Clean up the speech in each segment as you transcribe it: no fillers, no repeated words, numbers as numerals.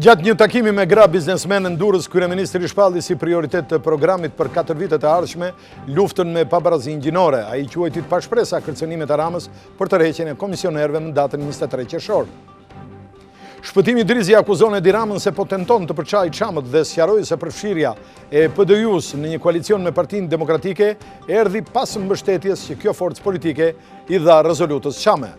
Gjatë një takimi me gra biznesmenë në Durrës, kryeministri shpalli si prioritet të programit për 4 vitet e ardhshme luftën me pabarazinë gjinore. Ai quajti pa shpresa kërcënimet e Ramës për tërheqjen e komisionerëve në datën 23 qershor. Shpëtimi i Drizit akuzon Edi Ramën se po tenton të përçajë çamët dhe sqaroi se përfshirja e PD-s në një koalicion me Partinë Demokratike erdhi pas mbështetjes që kjo forcë politike i dha rezolutës çame.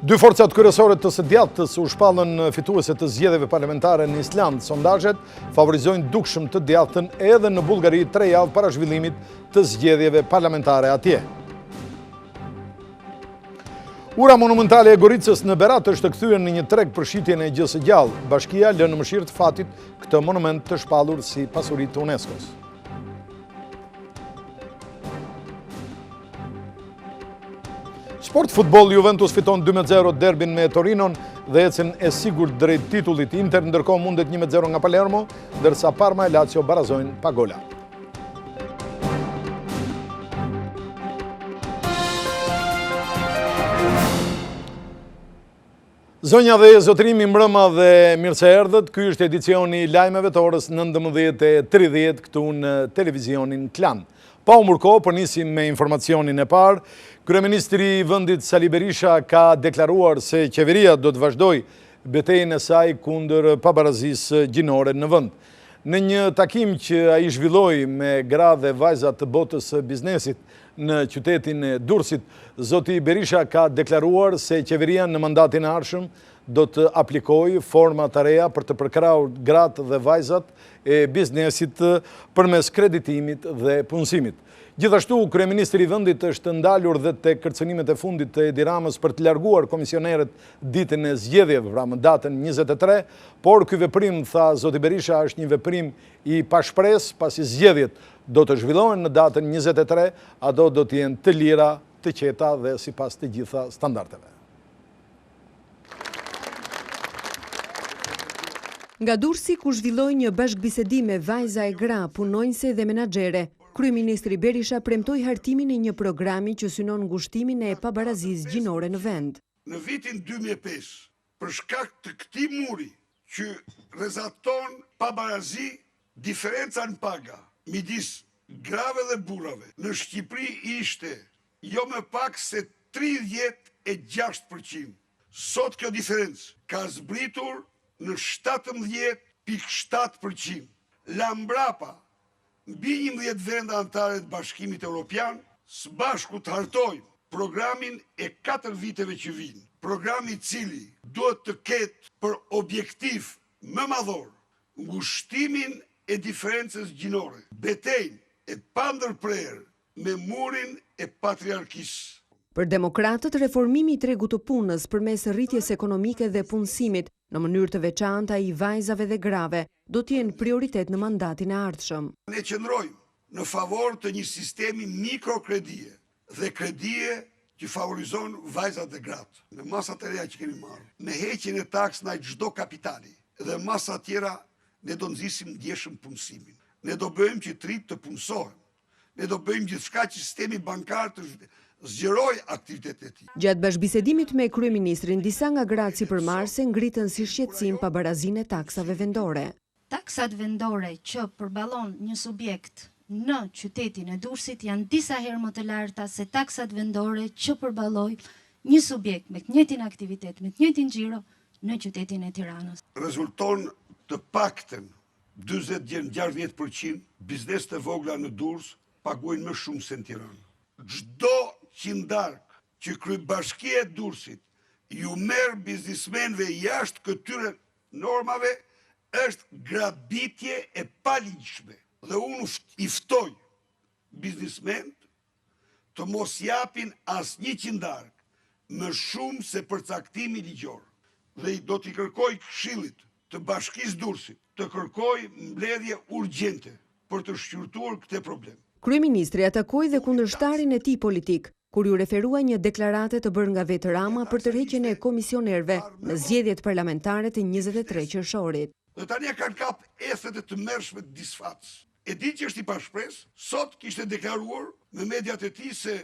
Dy forcat kryesore të së djathtës u shpallën fituese të zgjedhjeve parlamentare në Island. Sondazhet favorizojnë dukshëm të djathtën edhe në Bullgari 3 javë para zhvillimit të zgjedhjeve parlamentare atje. Ura monumentale e Goricës në Berat është kthyer në një treg për shitjen e gjës së gjallë. Bashkia lë në mëshirë të fatit këtë monument të shpallur si pasuri të UNESCO-s. Sport futboll, Juventus fiton 2-0 derbin me Torinon dhe ecën e sigurt drejt titullit. Inter ndërkohë mundet 1-0 nga Palermo, ndërsa Parma e Lazio barazojnë pa gola. Zonja dhe zotërimi, mbrëma dhe mirë se erdhët. Ky është edicioni Lajmeve të orës 19:30 këtu në televizionin KLAN. Pa u mërko, për nisim me informacionin e parë, Kryeministri i vendit Sali Berisha ka deklaruar se qeveria do të vazhdoj betejën e saj kundër pabarazisë gjinore në vend. Në një takim që ai zhvilloi me gra dhe vajza të botës së biznesit në qytetin e Durrësit, zoti Berisha ka deklaruar se qeveria në mandatin e ardhshëm do të aplikojë forma të reja për të përkrahur gratë dhe vajzat e biznesit përmes kreditimit dhe punësimit. Gjithashtu, kryeministri i vendit është ndalur dhe te kërcënimet e fundit të Edi Ramës për të larguar komisionerët ditën e zgjedhjeve, pra më datën 23, por ky veprim, tha zoti Berisha, është një veprim i pashpres, pasi zgjedhjet do të zhvillohen në datën 23, ato do të jenë të lira, të qeta dhe sipas të gjitha standardeve. Nga Durrësi, ku zhvilloi një bashkëbisedim me vajza e gra, punonjëse dhe menaxhere, kryeministri Berisha premtoi hartimin e një programi që synon ngushtimin e pabarazisë gjinore në vend. Në vitin 2005, për shkak të këtij muri që rrezaton pabarazi, diferenca në paga midis grave dhe burrave në Shqipëri ishte jo më pak se 36%. Sot kjo diferencë ka zbritur në 17,7%. La mbrapa, mbi 11 vende anëtare të Bashkimit Evropian, së bashku të hartojnë programin e 4 viteve që vinë. Programi i cili duhet të ketë për objektiv më madhor ngushtimin e diferencës gjinore, betejën e pandërprerë me murin e patriarkisë. Për demokratët, reformimi i tregut të punës përmes rritjes ekonomike dhe punësimit në mënyrë të veçantë ai vajzave dhe grave do të jenë prioritet në mandatin e ardhshëm. Ne qëndrojmë në favor të një sistemi mikrokredie dhe kredie që favorizon vajzat dhe gratë. Me masat e reja që kemi marrë, me heqjen e taksës ndaj çdo kapitali dhe masa tjera, ne do nxisim ndjeshëm punësimin. Ne do bëjmë që të rinjtë të punësohen. Ne do bëjmë gjithçka që sistemi bankar të zgjeroj aktivitetet e tij. Gjatë bashkëbisedimit me kryeministrin, disa nga gratë sipërmarrëse ngritën si shqetësim pabarazinë e taksave vendore. Taksat vendore që përballon një subjekt në qytetin e Durrësit janë disa herë më të larta se taksat vendore që përballoj një subjekt me të njëjtin aktivitet, me të njëjtin xhiro në qytetin e Tiranës. Rezulton të paktën 40-60% biznes të vogla në Durrës paguajnë më shumë se në Tiranë. Çdo qindark që kryebashkia e Durrësit ju merr biznesmenëve jashtë këtyre normave është grabitje e paligjshme. Dhe unë i ftoj biznesmenët të mos japin asnjë qindark më shumë se përcaktimi ligjor. Dhe do t'i kërkoj Këshillit të Bashkisë Durrësit të kërkoj mbledhje urgjente për të shqyrtuar këtë problem. Kryeministri atakoi dhe kundërshtarin e tij politik, kur ju referua një deklarate të bërë nga vetë Rama për tërheqjen e komisionerëve në zgjedhjet parlamentare të 23 qershorit. Dhe tani kanë kap ethet e të mërshme të disfatës. E di që është i pashpres, sot kishte deklaruar me mediat e tij se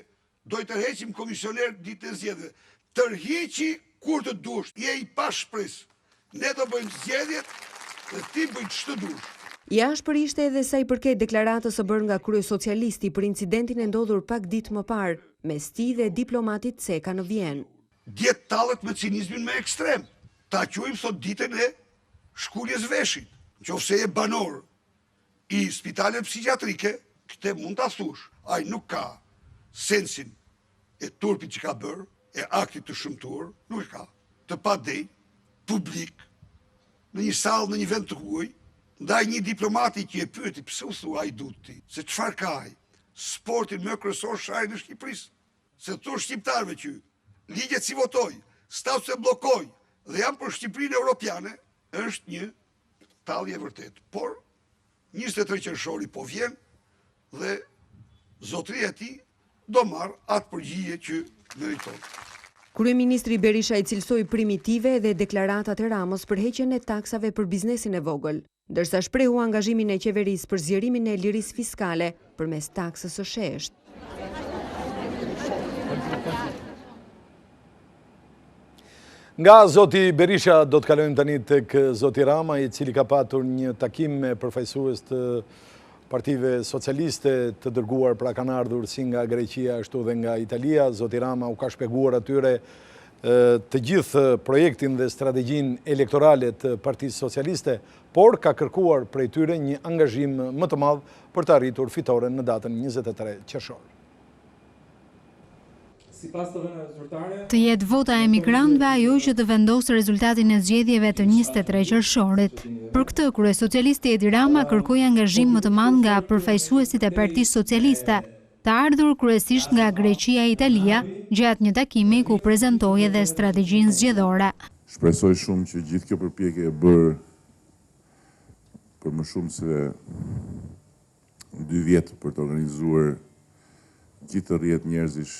do i tërheqim komisioner ditën e zgjedhjeve. Tërhiqi kur të dush, je i pa shpris. Ne do bëjmë zgjedhjet dhe ti bëjt ç'të dush. I ashpër ishte edhe sa i përket deklaratës së bërë nga kryesocialisti për incidentin e ndodhur pak ditë më parë mes tij dhe diplomatit Ceka në Vjenë. Djetë talët me cinizmin me ekstrem. Ta quajmë thot ditën e shkuljes veshit. Nëse je banor i spitalet psikiatrike, këtë mund ta thush. Ai nuk ka sensin e turpit që ka bërë, e aktit të shëmtuar, nuk e ka. Të pa dej, publik, në një sallë, në një vend të huaj, ndaj një diplomati që e pyeti pse u thua ai dut ti, se çfarë ka ai? Sportin më kryesor shajnë në Shqipërisë. Se thua shqiptarëve që ligjet si votoj, statusi e bllokoj dhe janë për Shqipërinë europiane, është një tallje e vërtet. Por 23 qershori po vjen dhe zotëria e tij do marr atë përgjigje që meriton. Kryeministri Berisha i cilësoi primitive dhe deklaratat e Ramës për heqjen e taksave për biznesin e vogël, ndërsa shprehu angazhimin e qeverisë për zgjerimin e lirisë fiskale përmes taksës së sheshtë. Nga zoti Berisha do të kalojmë tani tek zoti Rama, i cili ka patur një takim me përfaqësues të partive socialiste të dërguar, pra kanë ardhur si nga Greqia ashtu dhe nga Italia. Zoti Rama u ka shpjeguar atyre të gjithë projektin dhe strategjinë elektorale të Partisë Socialiste, por ka kërkuar prej tyre një angazhim më të madh për të arritur fitoren në datën 23 qershor. Të jetë vota e emigrantëve ajo që të vendosë rezultatin e zgjedhjeve të 23 qershorit. Për këtë, kryesocialisti Edi Rama kërkoi angazhim më të madh nga përfaqësuesit e Partisë Socialiste, të ardhur kryesisht nga Greqia e Italia, gjatë një takimi ku prezantoi edhe strategjinë zgjedhore. Shpresoj shumë që gjithë kjo përpjekje e bërë për më shumë se 2 vjet për të organizuar gjithë të rrjet njerëzish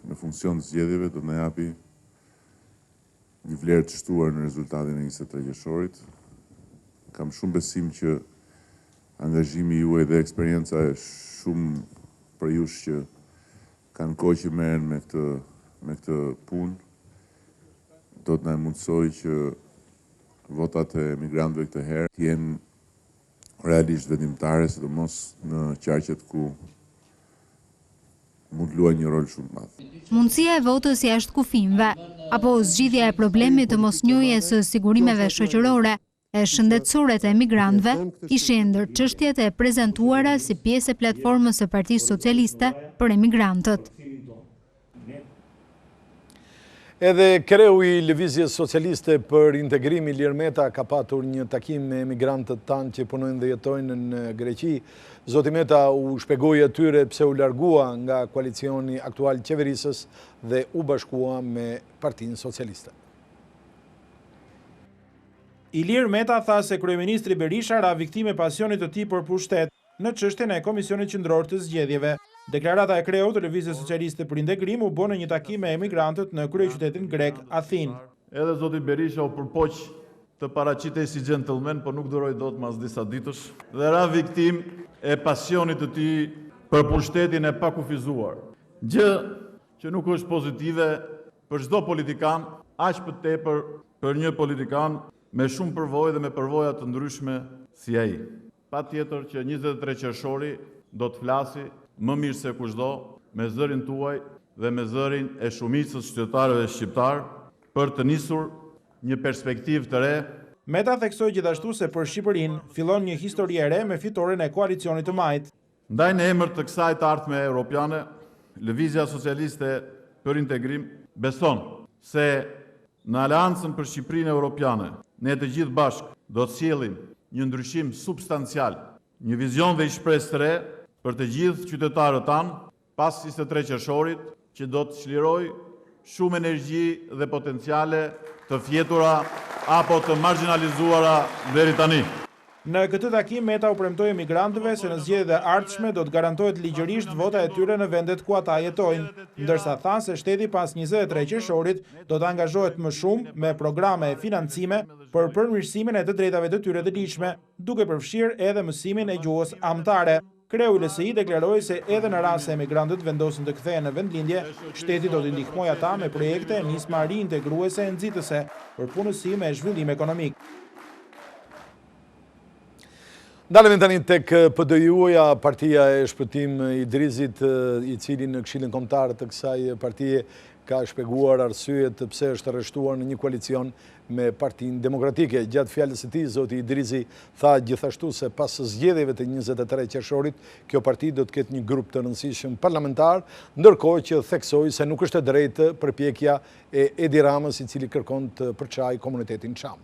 në funksion të zgjedhjeve do të na japi një vlerë të shtuar në rezultatin e 23 qershorit. Kam shumë besim që angazhimi juaj dhe eksperienca e shumë për jush që kanë kohë që merren me këtë punë do të na mundsoj që votat e emigrantëve këtë herë të jenë realisht vendimtare, sidomos në qarqet ku mund luaj një rol shumë madh. Mundësia e votës jashtë kufimve, apo zgjidhja e problemit të mosnjohjes së sigurimeve shoqërore e shëndetësore të emigrantëve, ishin ndër çështjet e prezantuara si pjesë e platformës së Partisë Socialiste për emigrantët. Edhe kreu i Lëvizjes Socialiste për Integrim Ilir Meta ka patur një takim me emigrantët tanë që punojnë dhe jetojnë në Greqi. Zoti Meta u shpjegoi atyre pse u largua nga koalicioni aktual qeverisës dhe u bashkua me Partinë Socialiste. Ilir Meta tha se kryeministri Berisha ra viktime pasionit të tij për pushtet në çështjen e Komisionit Qendror të Zgjedhjeve. Deklarata e kreut të Lëvizjes Socialiste për Integrim u bë në një takim me emigrantët në kryeqytetin grek Athinë. Edhe zoti Berisha u përpoq të paraqitej si gentleman, por nuk duroi dot mas disa ditësh dhe ra viktim e pasionit të tij për pushtetin e pakufizuar. Gjë që nuk është pozitive për çdo politikan, aq më tepër për një politikan me shumë përvojë dhe me përvoja të ndryshme si ai. Patjetër që 23 qershori do të flasi më mirë se kushdo me zërin tuaj dhe me zërin e shumicës qytetarëve shqiptar për të nisur një perspektivë të re. Meta theksoi gjithashtu se për Shqipërinë fillon një histori e re me fitoren e koalicionit të majt. Ndaj në emër të kësaj të ardhme europiane, Lëvizja Socialiste për Integrim beson se në Aleancën për Shqipërinë Europiane ne të gjithë bashkë do të sjellim një ndryshim substancial, një vizion dhe një shpresë të re për të gjithë qytetarët tanë pas 23 qershorit që do të çliroj shumë energji dhe potenciale të fjetura apo të marginalizuara deri tani. Në këtë takim Meta u premtoi emigrantëve se në zgjedhjet e ardhshme do të garantohet ligjërisht vota e tyre në vendet ku ata jetojnë, ndërsa tha se shteti pas 23 qershorit do të angazhohet më shumë me programe e financime për përmirësimin e të drejtave të tyre të ligjshme, duke përfshirë edhe mësimin e gjuhës amtare. Kreu i LSI deklaroi se edhe në rast se emigrantët vendosin të kthehen në vendlindje, shteti do t'i ndihmojë ata me projekte nisma rintegruese e nxitëse për punësim e zhvillim ekonomik. Dalemi tani tek PD-ja, partia e Shpëtim i Idrizit, i cili në Këshillin Kombëtar të kësaj partie ka shpjeguar arsyet pse është arrestuar në një koalicion me Partinë Demokratike. Gjatë fjalës së tij, zoti Idrizi tha gjithashtu se pas zgjedhjeve të 23 qershorit, kjo parti do të ketë një grup të rëndësishëm parlamentar, ndërkohë që theksoi se nuk është e drejtë përpjekja e Edi Ramës, i cili kërkon të përçajë komunitetin çam.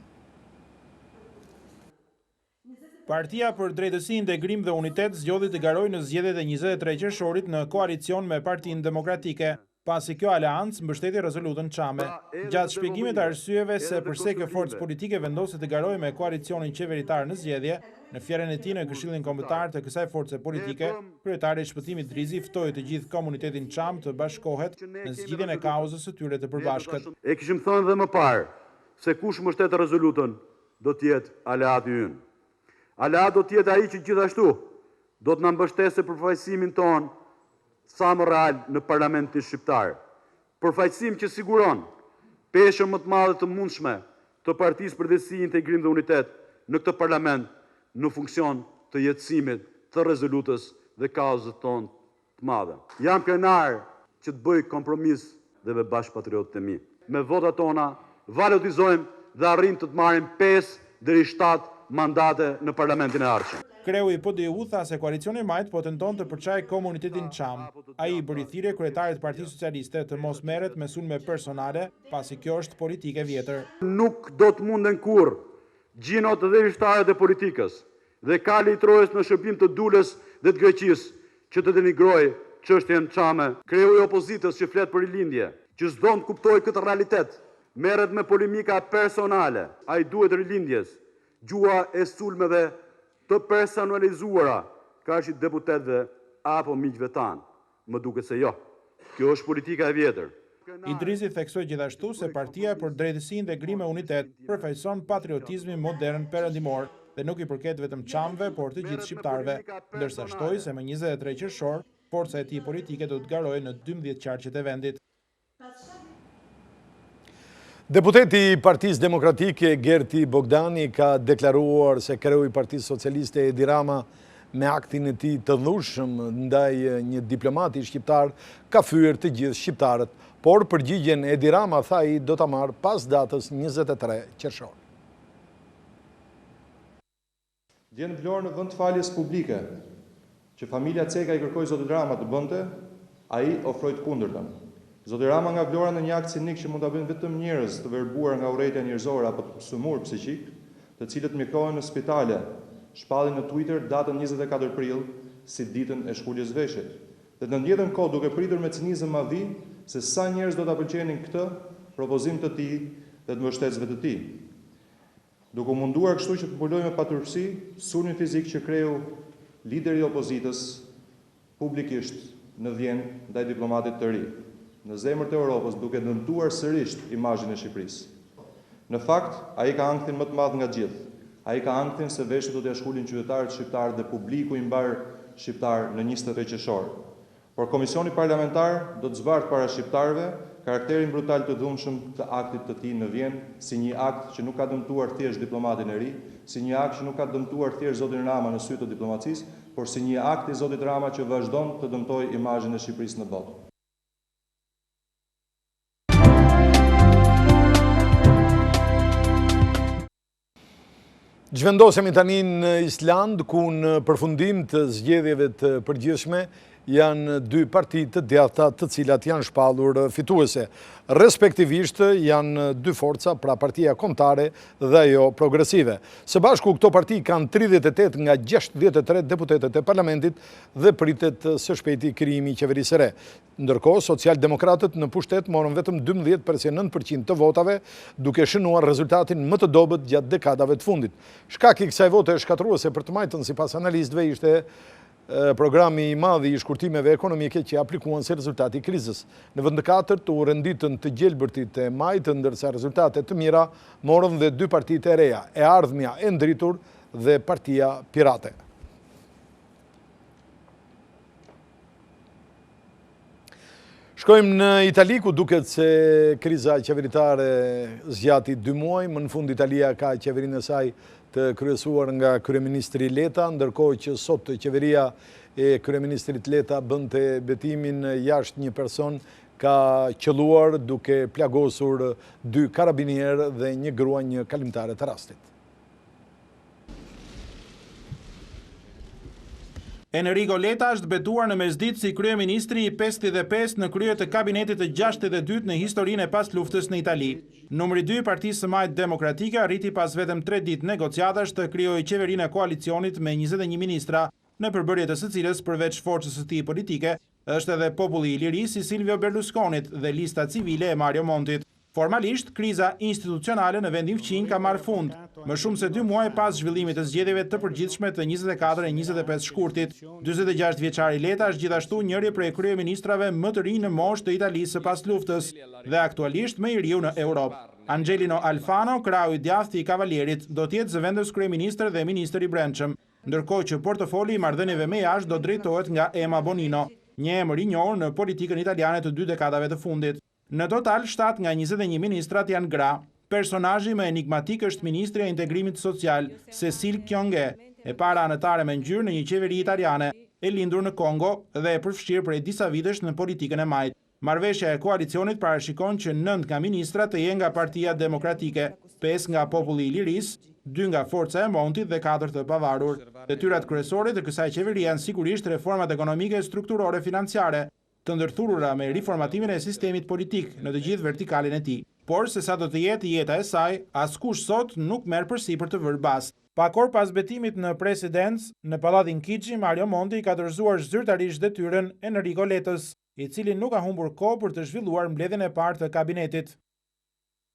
Partia për Drejtësi, Integrim dhe Unitet zgjodhi të garojë në zgjedhjet e 23 qershorit në koalicion me Partinë Demokratike, pasi kjo aleancë mbështeti rezolutën çame. Gjatë shpjegimit të arsyeve se përse kjo forcë politike vendosi të garojë me koalicionin qeveritar në zgjedhje, në fjalën e tij në Këshillin Kombëtar të kësaj force politike, kryetari i Shpëtimit Idrizi ftoi të gjithë komunitetin çam të bashkohet në zgjidhjen e kauzës së tyre të përbashkët. E kishim thënë dhe më parë se kush mbështet rezolutën do të jetë aleati ynë. Aleat do të jetë ai që gjithashtu do të na mbështesë përfaqësimin ton sa më real në parlamentin shqiptar. Përfaqësim që siguron peshën më të madhe të mundshme të Partisë për Drejtësi, Integrim dhe Unitet në këtë parlament në funksion të jetësimit të rezolutës dhe kauzës tonë të madhe. Jam krenar që të bëj kompromis dhe me bashkëpatriotët e mi. Me votat tona valutizojmë dhe arrim të marrim 5 deri 7 mandate në parlamentin e ardhshëm. Kreu i PD-u tha se koalicioni majt po tenton të përçajë komunitetin çam. Ai i bëri thirrje kryetarit të Partisë Socialiste të mos merret me sulme personale, pasi kjo është politike vjetër. Nuk do të munden kurrë gjinot dhe vishtarët e politikës dhe kali i Trojës në shërbim të Dulës dhe të Greqisë që të denigrojë çështjen çame. Kreu i opozitës që flet për rilindje, që s'don të kuptojë këtë realitet, merret me polemika personale. Ai duhet rilindjes. Gjua e sulmeve të personalizuara ka që deputetëve apo miqve tanë. Më duket se jo. Kjo është politika e vjetër. Idrizi theksoi gjithashtu se Partia për Drejtësi, Integrim e Unitet përfaqëson patriotizmin modern perëndimor dhe nuk i përket vetëm çamëve, por të gjithë shqiptarëve, ndërsa shtoi se më 23 qershor, forca e tij politike do të garojë në 12 qarqet e vendit. Deputeti i Partisë Demokratike Gerti Bogdani ka deklaruar se kreu i Partisë Socialiste Edi Rama me aktin e tij të dhushëm ndaj një diplomati shqiptar ka fyer të gjithë shqiptarët, por përgjigjen e Edi Rama tha ai do ta marrë pas datës 23 qershor. Dje në Vlorë në vend faljes publike që familja Ceka i kërkoi zotit Rama të bënte, ai ofroi të kundërtën. Zoti Rama nga Vlora në një akt cinik që mund ta bëjnë vetëm njerëz të verbuar nga urrejtja njerëzore apo të sëmurë psiqik, të cilët mjekrohen në spitale, shpallin në Twitter datën 24 prill si ditën e shkuljes veshit. Dhe në njëjtën kohë duke pritur me cinizëm madhi se sa njerëz do ta pëlqenin këtë propozim të tij dhe të mbështetësve të tij. Duke munduar kështu që të mbulojë me paturpsi sulmin fizik që kreu lideri i opozitës publikisht në Vjenë ndaj diplomatit të ri, në zemër të Europës, duke dëmtuar sërish imazhin e Shqipërisë. Në fakt, ai ka anktin më të madh nga gjithë. Ai ka anktin se veshët do t'ia shkulin qytetarët shqiptar dhe publiku i mbar shqiptar në 23 qershor. Por komisioni parlamentar do të zbardh para shqiptarëve karakterin brutal të dhunshëm të aktit të tij në Vjenë, si një akt që nuk ka dëmtuar thjesht diplomatin e ri, si një akt që nuk ka dëmtuar thjesht zotin Rama në sy të diplomacisë, por si një akt i zotit Rama që vazhdon të dëmtojë imazhin e Shqipërisë në botë. Zhvendosemi tani në Island, ku në përfundim të zgjedhjeve të përgjithshme janë dy parti të djathta të cilat janë shpallur fituese. Respektivisht janë dy forca, pra Partia Kombëtare dhe ajo Progresive. Së bashku këto parti kanë 38 nga 63 deputetët e parlamentit dhe pritet së shpejti krijimi i qeverisë së re. Ndërkohë, socialdemokratët në pushtet morën vetëm 12,9% të votave, duke shënuar rezultatin më të dobët gjatë dekadave të fundit. Shkaki i kësaj vote shkatruese për të majtën sipas analistëve ishte programi i madh i shkurtimeve ekonomike që aplikuan si rezultati i krizës. Në vend të katërt u renditën të gjelbërtit e majtë, ndërsa rezultate të mira morën dhe dy partitë e reja, e ardhmja e ndritur dhe Partia Pirate. Shkojmë në Itali, ku duket se kriza qeveritare zgjati 2 muaj, më në fund Italia ka qeverinë e saj të kryesuar nga kryeministri Letta, ndërkohë që sot qeveria e kryeministrit Letta bënte betimin jashtë një person ka qelluar duke plagosur 2 karabinierë dhe një gruan kalimtare të rastit. Enrico Letta është betuar në mesditë si kryeministri i 55 në krye të kabinetit të 62 në historinë e pas luftës në Itali. Numri 2 i Partisë së Majtë Demokratike arriti pas vetëm 3 ditë negociatash të krijojë qeverinë e koalicionit me 21 ministra, në përbërje të së cilës përveç forcës së tij politike është edhe populli i lirisë i Silvio Berlusconit dhe lista civile e Mario Montit. Formalisht, kriza institucionale në vendin fqinj ka marrë fund, më shumë se 2 muaj pas zhvillimit të zgjedhjeve të përgjithshme të 24 e 25 shkurtit. 46 vjeçari Letta është gjithashtu njëri prej kryeministrave më të rinj në moshë të Italisë së pas luftës dhe aktualisht më i riu në Europë. Angelino Alfano, krau i djathtë i kavalierit, do të jetë zëvendës kryeministër dhe ministër i brendshëm, ndërkohë që portofoli i marrëdhënieve me jashtë do drejtohet nga Emma Bonino, një emër i njohur në politikën italiane të 2 dekadave të fundit. Në total, 7 nga 21 ministrat janë gra. Personazhi më enigmatik është ministri e integrimit social, Cecile Kyenge, e para anëtare me ngjyrë në një qeveri italiane, e lindur në Kongo dhe e përfshirë prej disa vitesh në politikën e majtë. Marrëveshja e koalicionit parashikon që 9 nga ministrat të jenë nga Partia Demokratike, 5 nga populli i lirisë, 2 nga forca e Montit dhe 4 të pavarur. Detyrat kryesore të kësaj qeverie janë sigurisht reformat ekonomike e strukturore financiare, të ndërthurura me riformatimin e sistemit politik në të gjithë vertikalin e tij. Por se sa do të jetë jeta e saj, askush sot nuk merr përsipër të vërë bast. Pak orë pas betimit në presidencë, në Pallatin Chigi, Mario Monti ka dorëzuar zyrtarisht detyrën Enrico Lettës, i cili nuk ka humbur kohë për të zhvilluar mbledhjen e parë të kabinetit.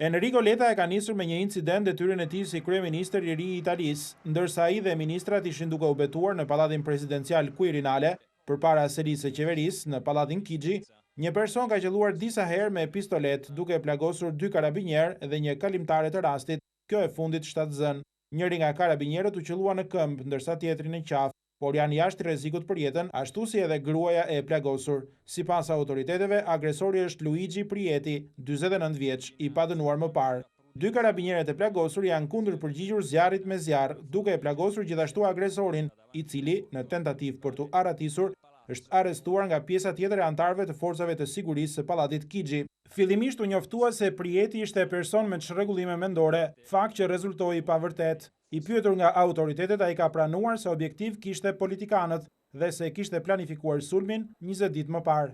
Enrico Letta e ka nisur me një incident detyrën e tij si kryeministër i ri i Italisë, ndërsa ai dhe ministrat ishin duke u betuar në Pallatin Presidencial Quirinale, përpara serisë së qeverisë në Pallatin Chigi, një person ka qelluar disa herë me pistolet duke plagosur 2 karabinierë dhe një kalimtare të rastit, kjo e fundit shtatzën. Njëri nga karabinierët u qellua në këmbë, ndërsa tjetri në qafë, por janë jashtë rrezikut për jetën, ashtu si edhe gruaja e plagosur. Sipas autoriteteve, agresori është Luigi Prieti, 49 vjeç, i padënuar më parë. 2 karabinierët e plagosur janë kundër përgjigjur zjarrit me zjarr, duke e plagosur gjithashtu agresorin, i cili, në tentativë për t'u arratisur, është arrestuar nga pjesa tjetër e antarëve të forcave të sigurisë së Pallatit Chigi. Fillimisht u njoftua se Prieti ishte person me çrregullime mendore, fakt që rezultoi i pavërtet. I pyetur nga autoritetet, ai ka pranuar se objektiv kishte politikanët dhe se kishte planifikuar sulmin 20 ditë më parë.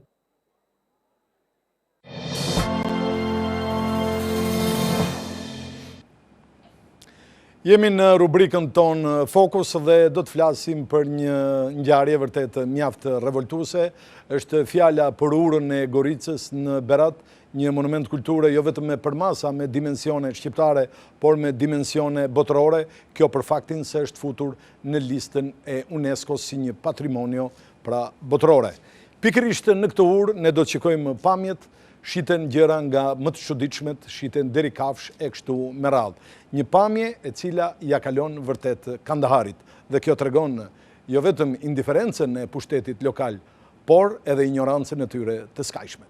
Jemi në rubrikën tonë Fokus dhe do të flasim për një ngjarje vërtet mjaft revoltuese. Është fjala për urën e Goricës në Berat, një monument kulture jo vetëm me përmasa me dimensione shqiptare, por me dimensione botërore, kjo për faktin se është futur në listën e UNESCO si një patrimonio pra botërore. Pikërisht në këtë urë ne do të shikojmë pamjet, shiten gjëra nga më të çuditshmet, shiten deri kafsh e kështu me radhë. Një pamje e cila ja kalon vërtet Kandaharit dhe kjo tregon jo vetëm indiferencën e pushtetit lokal, por edhe ignorancën e tyre të skajshme.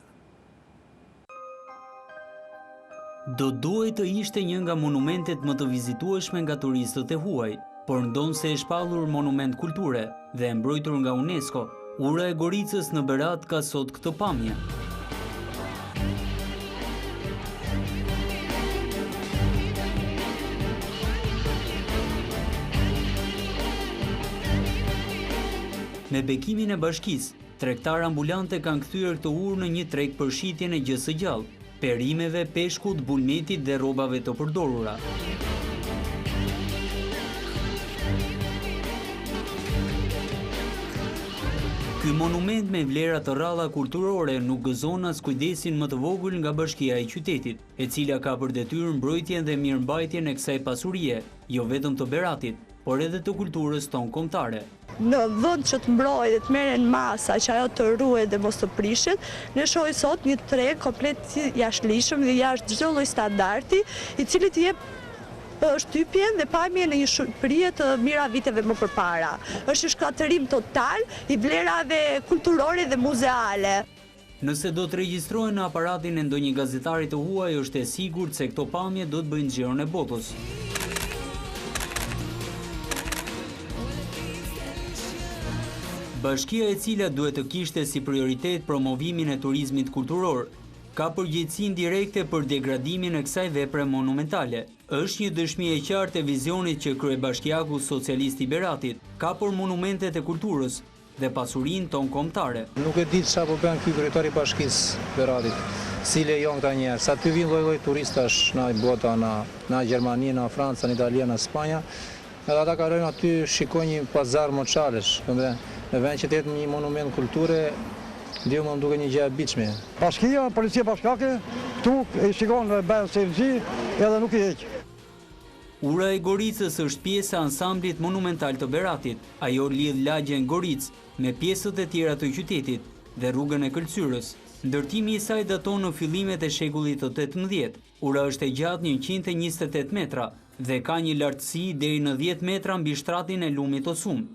Do duhet të ishte një nga monumentet më të vizitueshme nga turistët e huaj, por ndonse e shpallur monument kulture dhe e mbrojtur nga UNESCO, ura e Goricës në Berat ka sot këtë pamje. Me bekimin e bashkisë, tregtar ambulante kanë kthyer këtë urë në një treg për shitjen e gjë së gjallë, perimeve, peshkut, bulmetit dhe rrobave të përdorura. Ky monument me vlera të rralla kulturore nuk gëzon as kujdesin më të vogël nga Bashkia e qytetit, e cila ka për detyrë mbrojtjen dhe mirëmbajtjen e kësaj pasurie, jo vetëm të Beratit, por edhe të kulturës tonë kombëtare. Në vend që të mbrojë dhe të merren masa që ajo të ruhet dhe mos të prishet, ne shohim sot një treg komplet jashtëligjshëm dhe jashtë çdo lloj standardi, i cili të jep shtypjen dhe pamjen e një Shqipërie të mira viteve më përpara. Është një shkatërim total i vlerave kulturore dhe muzeale. Nëse do të regjistrohen në aparatin e ndonjë gazetari të huaj, është e sigurt se këto pamje do të bëjnë xhiron e botës. Bashkia e cila duhet të kishte si prioritet promovimin e turizmit kulturor, ka përgjegjësinë direkte për degradimin e kësaj vepre monumentale. Është një dëshmi e qartë e vizionit që kryebashkiaku socialist i Beratit ka për monumentet e kulturës dhe pasurinë tonë kombëtare. Nuk e di çfarë po bën ky kryetari i bashkisë Beratit. Si lejon këta njerëz? Sa ty vin lloj-lloj turistash në bota, në Gjermani, në Francë, në Itali, në Spanja. Edhe ata kalojnë aty, shikojnë një pazar moçalesh, në vend që të jetë një monument kulture, dhe më duke një gjë e bitshme. Bashkia, policia bashkake, këtu e shikon bërë se vëzi edhe nuk i heqë. Ura e Goricës është pjesë e ansamblit monumental të Beratit. Ajo lidh lagjen Goricë me pjesët e tjera të qytetit dhe rrugën e Këlqyrës. Ndërtimi i saj daton në fillimet e shekullit të 18. Ura është e gjatë 128 metra dhe ka një lartësi deri në 10 metra mbi shtratin e lumit të Sum.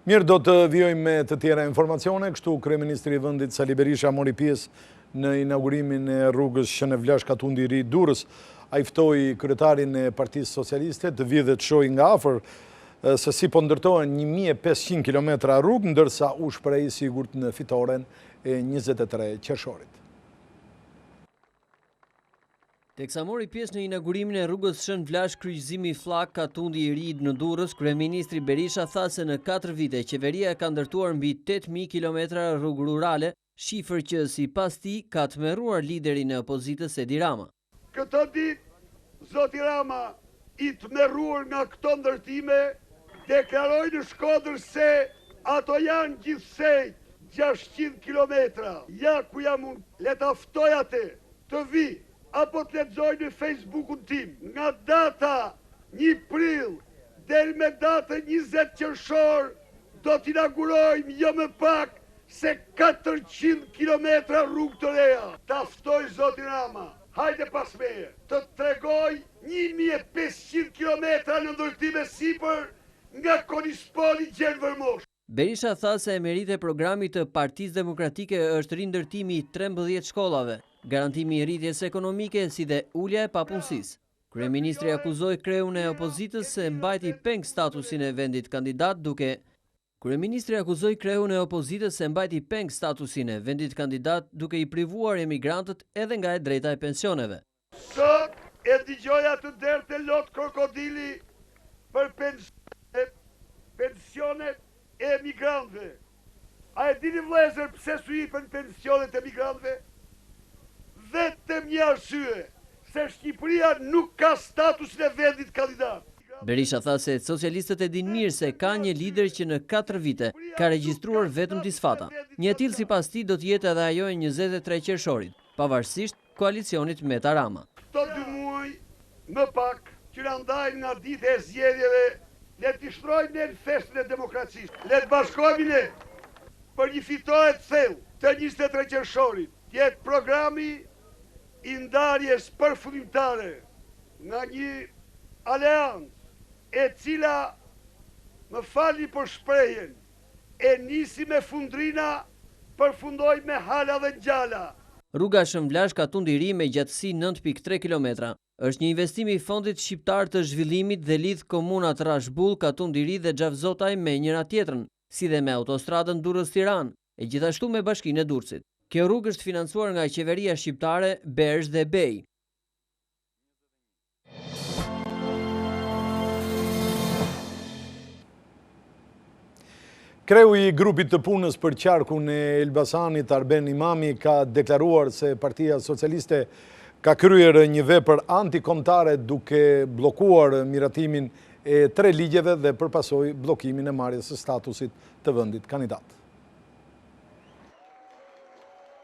Mirë, do të vjojmë me të tjera informacione, kështu Kryeministri i vendit Sali Berisha mori pjesë në inaugurimin e rrugës Shënevlash Katundi i Ri Durrës. Ai ftoi kryetarin e Partisë Socialiste të vijë dhe të shohë nga afër se si po ndërtohen 1500 kilometra rrugë, ndërsa u shpreh sigurt në fitoren e 23 qershorit. Teksa mori pjesë në inaugurimin e rrugës Shënevlash kryqëzimi Flak Katundi i Ri në Durrës, Kryeministri Berisha tha se në 4 vite qeveria ka ndërtuar mbi 8000 kilometra rrugë rurale, shifër që sipas tij ka tmerruar liderin e opozitës Edi Rama. Këtë ditë, zoti Rama, i tmerruar nga këto ndërtime, deklaroi në Shkodër se ato janë gjithsej 600 kilometra. Ja ku jam unë, le ta ftoj atë të vi, apo të lexoj në Facebookun tim, nga data 1 prill deri me datën 20 qershor, do të inaugurojmë jo më pak se 400 kilometra rrugë të reja. Ta ftoj zoti Rama, hajde pas meje, të tregoj 1500 kilometra në ndërtime sipër nga Konispoli Gjergj Vërmosh. Berisha tha se emerit e programit të Partisë Demokratike është rindërtimi i 13 shkollave, garantimi i rritjes ekonomike si dhe ulja e papunësisë. Kryeministri akuzoi kreun e opozitës se mbajti peng statusin e vendit kandidat duke i privuar emigrantët edhe nga e drejta e pensioneve. Sot e dëgjoja të derte lot krokodili për pensionet e emigrantëve. A e dini vëllezër pse su jepën pensionet e emigrantëve? Vetëm një arsye, se Shqipëria nuk ka statusin e vendit kandidat. Berisha tha se socialistët e din mirë se ka një lider që në 4 vite ka regjistruar vetëm disfata. Një tillë sipas tij do të jetë edhe ajo e 23 qershorit, pavarësisht koalicionit me Rama. Këto 2 muaj më pak që na ndajnë nga dita e zgjedhjeve, le të shtrojmë në festën e demokracisë. Le të bashkohemi ne për një fitore të thellë të 23 qershorit. Jetë programi i ndarjes përfundimtare nga një aleancë e cila, më falni për shprehjen, e nisi me fundrina, përfundoi me hala dhe ngjala. Rruga Shënevlash Katundi i Ri me gjatësi 9.3 km është një investim i Fondit Shqiptar të Zhvillimit dhe lidh komunat Rashbull, Katundi i Ri dhe Xhavzotaj me njëra tjetrën, si dhe me autostradën Durrës-Tiranë, e gjithashtu me Bashkinë e Durrësit. Kjo rrugë është financuar nga qeveria shqiptare, Bersh dhe Bej. Kreu i grupit të punës për qarkun e Elbasanit, Arben Imami, ka deklaruar se Partia Socialiste ka kryer një vepër antikombëtare duke blokuar miratimin e 3 ligjeve dhe përpasoi bllokimin e marrjes së statusit të vendit kandidat.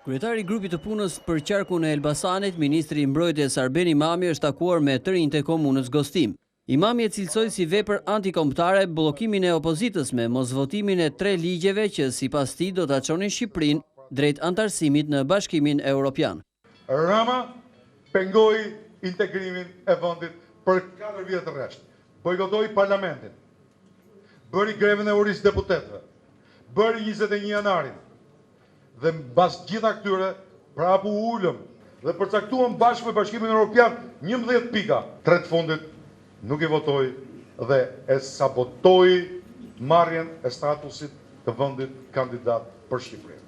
Kryetari i grupit të punës për qarkun e Elbasanit, ministri i mbrojtjes Arben Imami, është takuar me të rinjtë e komunës Gostim. Imami e cilësoi si vepër antikombëtare bllokimin e opozitës me mosvotimin e 3 ligjeve që sipas tij do ta çonin Shqipërinë drejt antarësimit në Bashkimin Evropian. Rama pengoi integrimin e vendit për 4 vjet rresht. bojkotoi parlamentin, bëri grevën e orisë deputetëve, bëri 21 janarin, dhe mbas gjitha këtyre prapu ulëm dhe përcaktuam bashkë me Bashkimin Evropian 11 pika. 3 të fundit nuk i votoi dhe e sabotoi marrjen e statusit të vendit kandidat për Shqipërinë.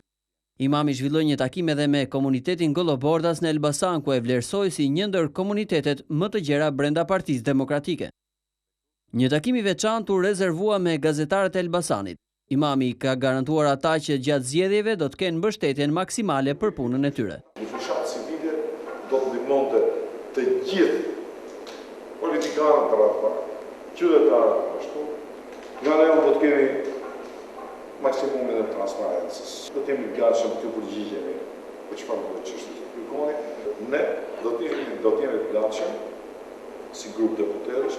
Imami zhvilloi një takim edhe me komunitetin Gollobordas në Elbasan, ku e vlerësoi si një ndër komunitetet më të gjera brenda Partisë Demokratike. Një takim i veçantë u rezervua me gazetarët e Elbasanit. Imami ka garantuar ata që gjatë zgjedhjeve do të kenë mbështetjen maksimale për punën e tyre. Një fushatë civile do të ndihmonte të gjithë politikanët për atë parë, qytetarët ashtu. Nga ne do të kemi maksimumin e transparencës. Do të jemi gatshëm të përgjigjemi për çfarë do të çështje kërkoni. Ne do të jemi të gatshëm si grup deputetësh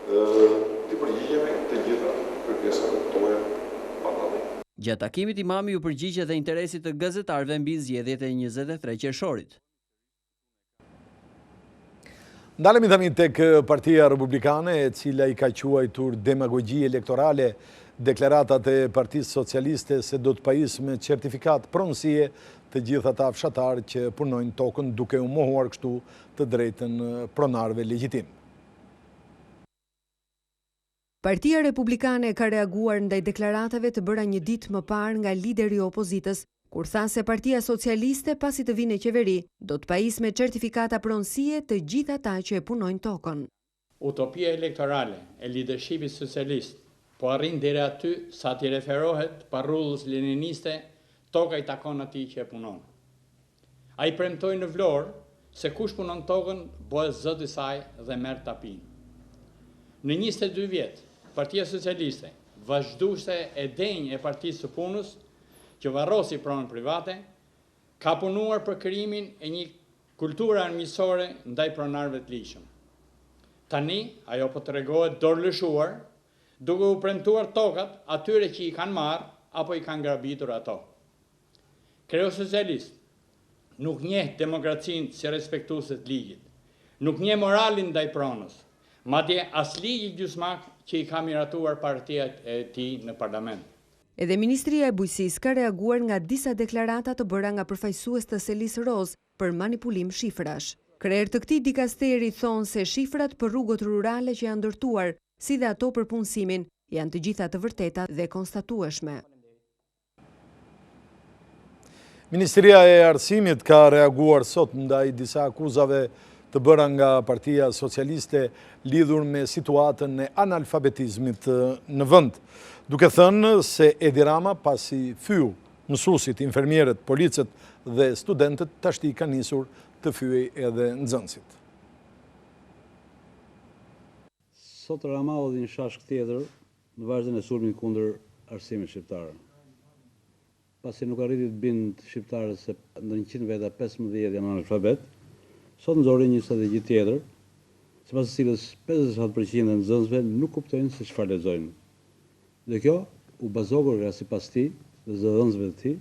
të përgjigjemi të gjitha kërkesave tona. Gjatë takimit, imami u përgjigj edhe interesit të gazetarëve mbi zgjedhjet e 23 qershorit. Ndalemi tani tek Partia Republikane, e cila i ka quajtur demagogji elektorale deklaratat e Partisë Socialiste se do të pajisë me certifikat pronësie të gjithë ata fshatarë që punojnë tokën, duke u mohuar kështu të drejtën pronarëve legjitim. Partia Republikane ka reaguar ndaj deklaratave të bëra një ditë më parë nga lideri i opozitës, kur tha se Partia Socialiste pasi të vinë në qeveri, do të pajisë me certifikata pronësie të gjithë ata që e punojnë tokën. Utopia elektorale e leadershipit socialist po arrin deri aty sa t'i referohet parrullës leniniste, toka i takon atij që e punon. Ai premtoi në Vlorë se kush punon tokën bëhet zot i saj dhe merr tapin. Në 22 vjet, Partia Socialiste, vazhduese e denjë e Partisë së Punës, që varrosi pronën private, ka punuar për krijimin e një kulture armiqësore ndaj pronarëve të ligjshëm. Tani ajo po tregohet dorëlëshuar, duke u premtuar tokat atyre që i kanë marrë apo i kanë grabitur ato. Kreu socialist nuk njeh demokracinë si respektuese të ligjit, nuk njeh moralin ndaj pronës, madje as ligji gjysmak që i ka miratuar partijat e tij në parlament. Edhe Ministria e Bujqësisë ka reaguar nga disa deklarata të bëra nga përfaqësues të Selis Roz për manipulim shifrash. Krerë të këtij dikasteri thonë se shifrat për rrugët rurale që janë ndërtuar, si dhe ato për punësimin, janë të gjitha të vërteta dhe konstatueshme. Ministria e Arsimit ka reaguar sot ndaj disa akuzave të bëra nga Partia Socialiste lidhur me situatën e analfabetizmit në vend, duke thënë se Edi Rama pasi fyu mësuesit, infermierët, policët dhe studentët, tashti ka nisur të fyej edhe nxënësit. Sot Rama hodhi një shashk tjetër në vazhdën e sulmit kundër arsimit shqiptar. Pasi nuk arriti të bindë shqiptarët se ndër 100 veta 15 janë analfabet, sot nxori një strategji tjetër, sipas së cilës 57% e nxënësve nuk kuptojnë se çfarë lexojnë. Dhe kjo u bazokur nga sipas tij dhe zëdhënësve të tij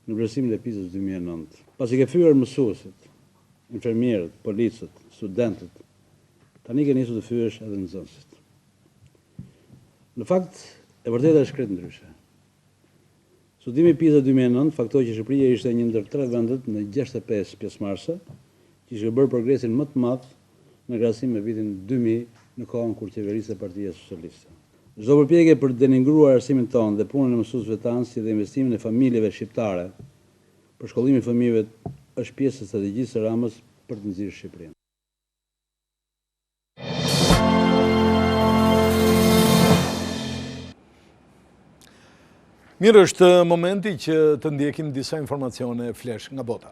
në vlerësimin e PISA-s 2009. Pasi ke fyer mësuesit, infermierët, policët, studentët, tani ke nisur të fyesh edhe nxënësit. Në fakt, e vërteta është krejt ndryshe. Studimi PISA 2009 faktoi që Shqipëria ishte një ndër 3 vendet në 65 pjesëmarrëse që ishte bërë progresin më të madh në krahasim me vitin 2000 në kohën kur qeverisë Partia Socialiste. Çdo përpjekje për të denigruar arsimin tonë dhe punën e mësuesve tanë, si dhe investimin e familjeve shqiptare për shkollimin e fëmijëve është pjesë e strategjisë së Ramës për të nxjerrë Shqipërinë. Mirë, është momenti që të ndjekim disa informacione flesh nga bota.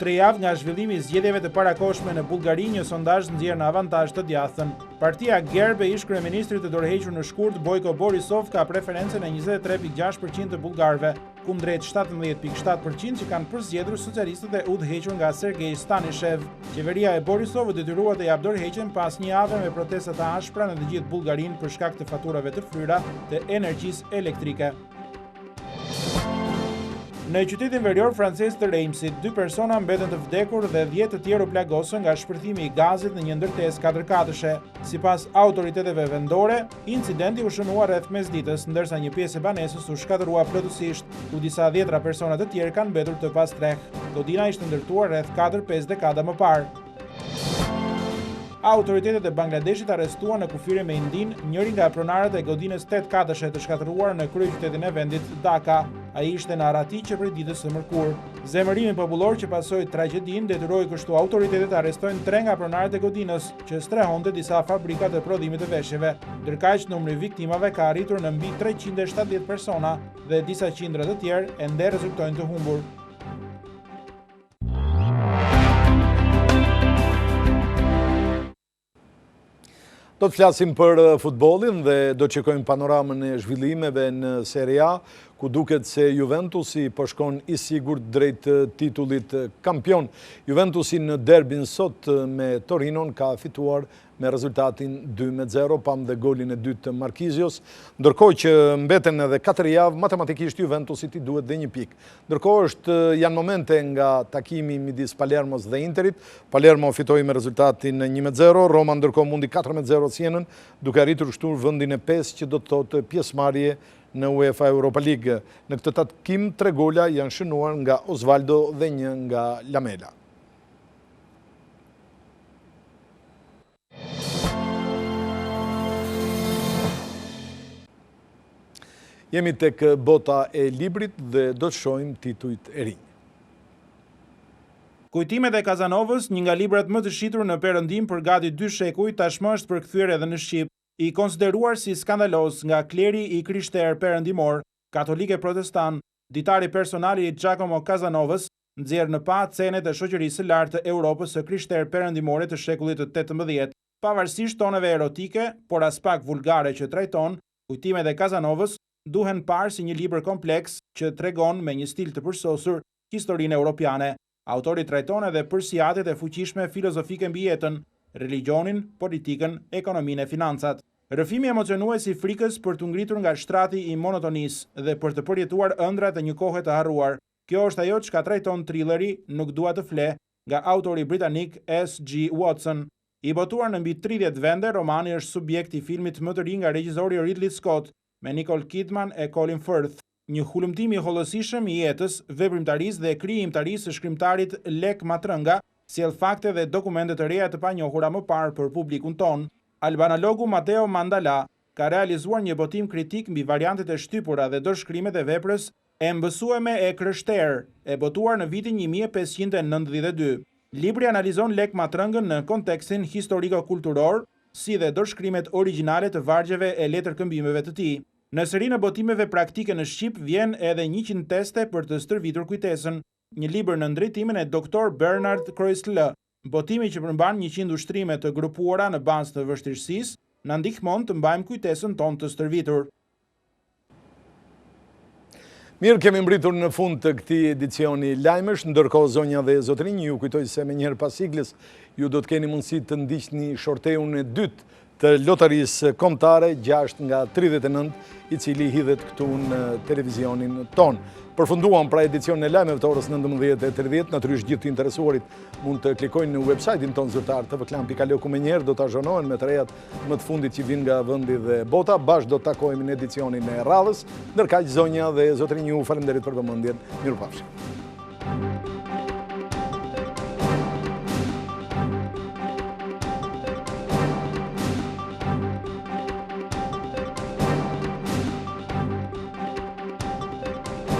Tre javë nga zhvillimi i zgjedhjeve të parakohshme në Bullgari, një sondazh nxjerr në avantazh të djathtën. Partia Gerbe ish kryeministri të dorëhequr në shkurt Bojko Borisov ka preferencën e 23.6% të bullgarëve, kundrejt 17.7% që kanë përzgjedhur socialistët e udhëhequr nga Sergej Stanishev. Qeveria e Borisov u detyrua të jap dorëheqjen pas një jave me protesta të ashpra në të gjithë Bullgarinë për shkak të faturave të fryra të energjisë elektrike. Në qytetin verior francez të Reimsit, 2 persona mbeten të vdekur dhe 10 të tjerë u plagosën nga shpërthimi i gazit në një ndërtesë 4-katëshe. Sipas autoriteteve vendore, incidenti u shënua rreth mesditës, ndërsa një pjesë e banesës u shkatërrua plotësisht, ku disa 10 persona të tjerë kanë mbetur të pastreh. Godina ishte ndërtuar rreth 4-5 dekada më parë. Autoritetet e Bangladeshit arrestuan në kufire me Indin njëri nga pronarët e godinës 8-katëshe të shkatëruar në kryeqytetin e vendit Dhaka. Ai ishte në arati që prej ditës së mërkurë. Zemërimi popullor që pasoi tragjedin detyroi kështu autoritetet arrestojnë 3 nga pronarët e godinës që strehonte disa fabrika të prodhimit të veshjeve. Ndërkaq numri i viktimave ka arritur në mbi 370 persona dhe disa qindra të tjerë ende rezultojnë të humbur. Do të flasim për futbolin dhe do të shikojmë panoramën e zhvillimeve në Serie A, ku duket se Juventusi po shkon i sigurt drejt titullit kampion. Juventusi në derbin sot me Torinon ka fituar me rezultatin 2-0, pam dhe golin e dytë të Markizios, ndërkohë që mbeten edhe 4 javë, matematikisht Juventusit i duhet dhe 1 pikë. Ndërkohë janë momente nga takimi midis Palermos dhe Interit. Palermo fitoi me rezultatin 1-0, Roma ndërkohë mundi 4-0 Sienën, duke arritur kështu vendin e 5 që do të thotë pjesëmarrje në UEFA Europa League. Në këtë takim 3 gola janë shënuar nga Osvaldo dhe 1 nga Lamela. Jemi tek bota e librit dhe do të shohim titujt e rinj. Kujtimet e Kazanovës, një nga librat më të shitur në Perëndim për gati 2 shekuj, tashmë është përkthyer edhe në shqip, i konsideruar si skandalos nga kleri i krishterë perëndimor, katolik e protestant. Ditari personali i Giacomo Casanovës nxjerr në pa cenet e shoqërisë së lartë të Europës së krishterë perëndimore të shekullit të 18. Pavarësisht toneve erotike, por as pak vulgare që trajton, Kujtimet e Casanovës duhen parë si një libër kompleks që tregon me një stil të përsosur historinë europiane. Autori trajton edhe përsiatet e fuqishme filozofike mbi jetën, religionin, politikën, ekonominë e financat. Rrëfimi emocionues i frikës për të ngritur nga shtrati i monotonisë dhe për të përjetuar ëndrat e një kohe të harruar. Kjo është ajo çka trajton thrilleri Nuk dua të fle, nga autori britanik S.G. Watson. I botuar në mbi 30 vende, romani është subjekt i filmit më të ri nga regjizori Ridley Scott, me Nicole Kidman e Colin Firth, një hulumtim i hollësishëm i jetës, veprimtarisë dhe krijimtarisë së shkrimtarit Lek Matrënga, sjell fakte dhe dokumente të reja të panjohura më parë për publikun ton. Albanalogu Matteo Mandala ka realizuar një botim kritik mbi variantet e shtypura dhe dorëshkrimet e veprës E mbësueme e krështerë, e botuar në vitin 1592. Libri analizon Lek Matrëngën në kontekstin historiko-kulturor, si dhe dorëshkrimet origjinale të vargjeve e letërkëmbimeve të tij. Në serinë e botimeve praktike në Shqip vjen edhe 100 teste për të stërvitur kujtesën, një libër në drejtimin e Dr. Bernard Kreuzl. Botimi që përmban 100 ushtrime të grupuara në bazë të vështirësisë, na ndihmon të mbajmë kujtesën tonë të stërvitur. Mirë, kemi mbritur në fund të këtij edicioni lajmesh, ndërkohë zonja dhe zotrinj, ju kujtoj se me njëherë pas siglës ju do të keni mundësi të ndiqni shorteun e dytë të lotarisë kombëtare 6 nga 39, i cili hidhet këtu në televizionin ton. Përfunduam pra edicionin e lajmeve të orës 19:30, natyrisht gjithë të interesuarit mund të klikojnë në website-in ton zyrtar tvklan.al, ku menjëherë do të azhonohen me të rejat më të fundit që vinë nga vendi dhe bota. Bashkë do të takohemi në edicionin e radhës, ndërkaq zonja dhe zotrinj, ju falenderit për vëmendjen. Mirupafshim.